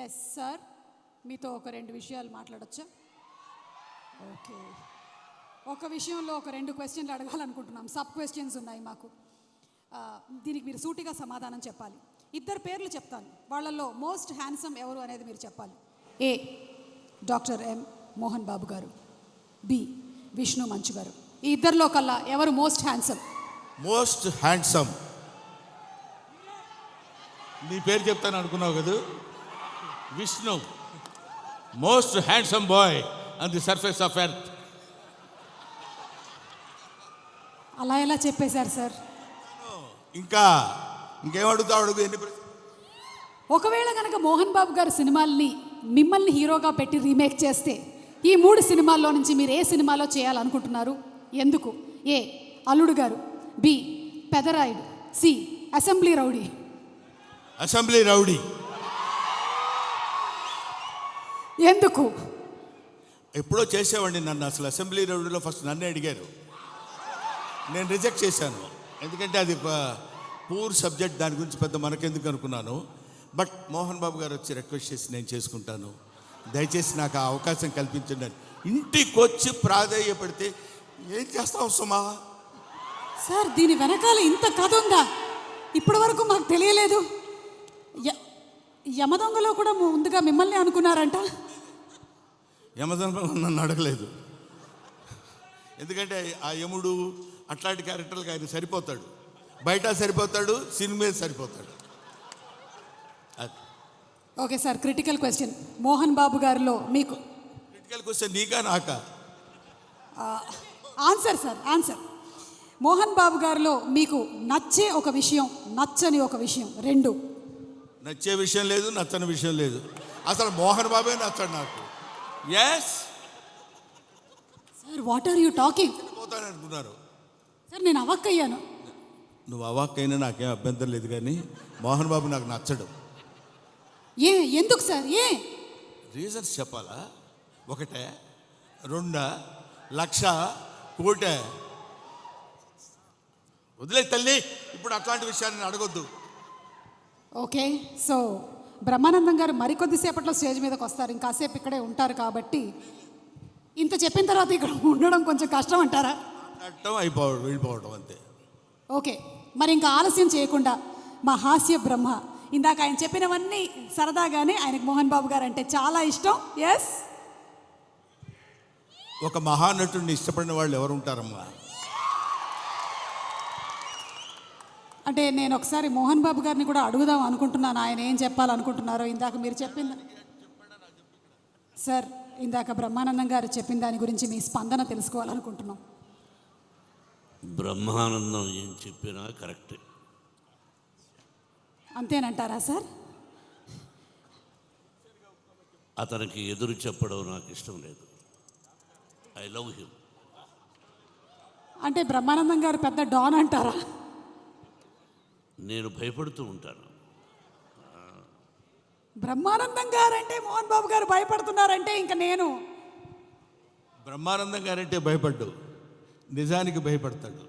Yes sir, మీతో ఒక 2 విషయాలు మాట్లాడొచ్చా? ఓకే, ఒక విషయంలో ఒక 2 క్వశ్చన్లు అడగాలనుకుంటున్నాం. సబ్ క్వశ్చన్స్ ఉన్నాయి మాకు. దీనికి మీరు సూటిగా సమాధానం చెప్పాలి. 2 పేర్లు చెప్తాను, వాళ్ళల్లో మోస్ట్ హ్యాండ్సమ్ ఎవరు అనేది మీరు చెప్పాలి. ఏ డాక్టర్ ఎం మోహన్ బాబు గారు, బి విష్ణు మంచు గారు. ఈ ఇద్దరిలో కల్లా ఎవరు మోస్ట్ హ్యాండ్సమ్? మోస్ట్ హ్యాండ్సమ్ నీ పేరు చెప్తాను అనుకున్నావు కదా. Vishnu, most handsome boy on the surface of earth. అలా ఎలా చెప్పేశారు సార్? ఇంకేం అడుగుతావు అడుగు. ఒకవేళ కనుక మోహన్ బాబు గారు సినిమాల్ని మిమ్మల్ని హీరోగా పెట్టి రీమేక్ చేస్తే ఈ 3 సినిమాల్లో నుంచి మీరు ఏ సినిమాలో చేయాలనుకుంటున్నారు? ఎందుకు? A Alludu Garu, B Pedarayudu, C Assembly Rowdy. Assembly Rowdy. ఎందుకు? ఎప్పుడో చేసేవాడిని నన్ను. అసలు అసెంబ్లీ రౌడీలో ఫస్ట్ నన్నే అడిగారు, నేను రిజెక్ట్ చేశాను. ఎందుకంటే అది పూర్ సబ్జెక్ట్, దాని గురించి పెద్ద మనకెందుకు అనుకున్నాను. బట్ మోహన్ బాబు గారు వచ్చి రిక్వెస్ట్ చేసి నేను చేసుకుంటాను, దయచేసి నాకు ఆ అవకాశం కల్పించండి అని ఇంటికి వచ్చి ప్రాధేయపడితే ఏం చేస్తాం సుమా? సార్, దీని వెనకాల ఇంత కథ ఉందా? ఇప్పటి వరకు మాకు తెలియలేదు. యమదొంగలో కూడా ముందుగా మిమ్మల్ని అనుకున్నారంట. యమదొంగ నన్ను అడగలేదు, ఎందుకంటే ఆ యముడు అట్లాంటి క్యారెక్టర్లకు ఆయన సరిపోతాడు. బయట సరిపోతాడు, సినిమా సరిపోతాడు. Okay sir, critical question. Mohan Babu గారిలో మీకు క్రిటికల్ క్వశ్చన్ నీకా నాకా? Answer sir, answer. Mohan Babu గారిలో మీకు నచ్చే ఒక విషయం, నచ్చని ఒక విషయం, 2. నచ్చే విషయం లేదు, నచ్చని విషయం లేదు. అసలు మోహన్ బాబే నచ్చడు నాకు. Yes sir, what are you talking? పోతాను అనుకున్నారు సార్, నేను అవాక్కయ్యాను. నువ్వు అవాక్కైనా నాకేం అభ్యంతరం లేదు, కానీ మోహన్ బాబు నాకు నచ్చడు. ఎందుకు సార్? రీజన్స్ చెప్పాలా? 1, 2, 1,00,000, 1,00,00,000. వదిలే తల్లి, ఇప్పుడు అట్లాంటి విషయాన్ని అడగొద్దు. ఓకే, సో బ్రహ్మానందం గారు మరికొద్దిసేపట్లో స్టేజ్ మీదకి వస్తారు, ఇంకాసేపు ఇక్కడే ఉంటారు. కాబట్టి ఇంత చెప్పిన తర్వాత ఇక్కడ ఉండడం కొంచెం కష్టం అంటారా? వెళ్ళిపోవడం అంతే. ఓకే, మరి ఇంకా ఆలస్యం చేయకుండా మా హాస్య బ్రహ్మ, ఇందాక ఆయన చెప్పినవన్నీ సరదాగానే ఆయనకు మోహన్ బాబు గారు అంటే చాలా ఇష్టం. ఎస్, ఒక మహానటుడిని ఇష్టపడిన వాళ్ళు ఎవరు ఉంటారమ్మా? అంటే నేను ఒకసారి మోహన్ బాబు గారిని కూడా అడుగుదాం అనుకుంటున్నాను, ఆయన ఏం చెప్పాలనుకుంటున్నారో. ఇందాక మీరు చెప్పింది సార్, ఇందాక బ్రహ్మానందం గారు చెప్పిన దాని గురించి మీ స్పందన తెలుసుకోవాలనుకుంటున్నాం. బ్రహ్మానందం ఏం చెప్పినా కరెక్టే. అంతేనంటారా సార్? అతనికి ఎదురు చెప్పడం నాకు ఇష్టం లేదు. I love him. అంటే బ్రహ్మానందం గారు పెద్ద డాన్ అంటారా? నేను భయపడుతూ ఉంటాను. బ్రహ్మానందం గారు అంటే మోహన్ బాబు గారు భయపడుతున్నారంటే ఇంకా నేను బ్రహ్మానందం గారంటే భయపడ్డు, నిజానికి భయపడతాడు.